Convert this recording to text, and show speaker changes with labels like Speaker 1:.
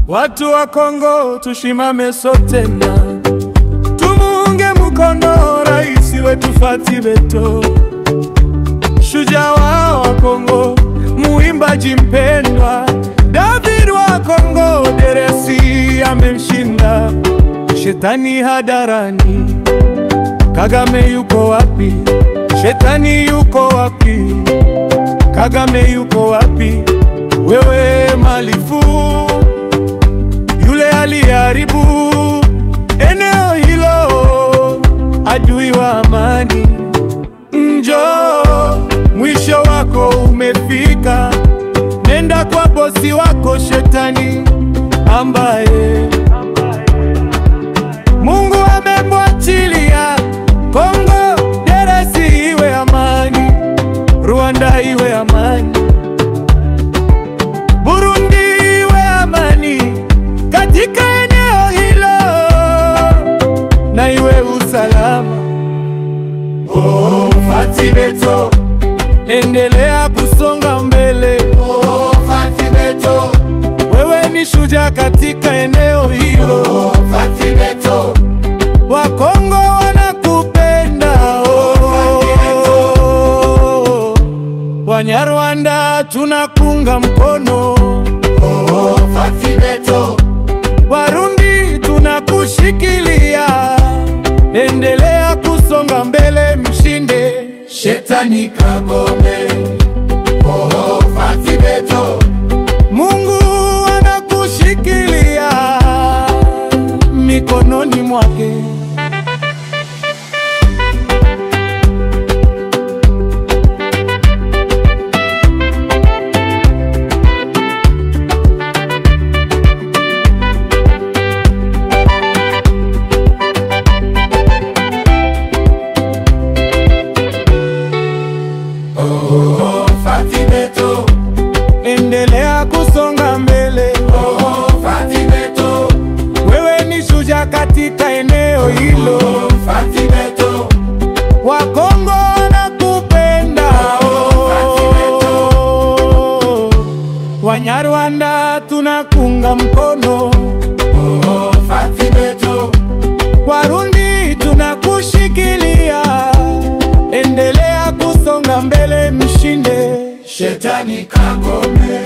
Speaker 1: Watu wa Kongo tushimame sote na tumunge mkono rais wetu Fathi Beto, shujaa wa Kongo, muimbaji mpendwa. David wa Kongo deresi amemshinda shetani hadarani. Kagame yuko wapi? Shetani yuko wapi? Kagame yuko wapi? Wewe malifu yule aliharibu eneo hilo, adui wa amani. Njoo, mwisho wako umefika. Nenda kwa bosi wako shetani ambaye Mungu amemwachilia. Kongo deresi iwe amani, Rwanda iwe amani, Burundi iwe amani, katika eneo hilo na iwe usalama. Oh, Fathi Beto, endelea kusonga mbele.
Speaker 2: Oh, Fathi Beto,
Speaker 1: wewe ni shujaa katika eneo hilo.
Speaker 2: oh, Fathi Beto,
Speaker 1: Wakongo wanakupenda. Oh, Wanyarwanda tunakunga mkono.
Speaker 2: oh, Fathi Beto,
Speaker 1: Warundi tunakushikilia. Endelea kusonga mbele, mshinde
Speaker 2: shetani kagome. Oh, Fathi Beto,
Speaker 1: Mungu anakushikilia mikononi mwake.
Speaker 2: oh, Fathi Beto,
Speaker 1: Endelea kusonga mbele.
Speaker 2: oh, Fathi Beto,
Speaker 1: Wewe ni shujaa katika eneo hilo.
Speaker 2: oh, Fathi Beto,
Speaker 1: Wakongo wanakupenda. Oh, Wanyarwanda tunakunga mkono.
Speaker 2: oh, Fathi Beto,
Speaker 1: Warundi tunakushikilia. Endelea kusonga mbele, mshinde
Speaker 2: shetani kagome.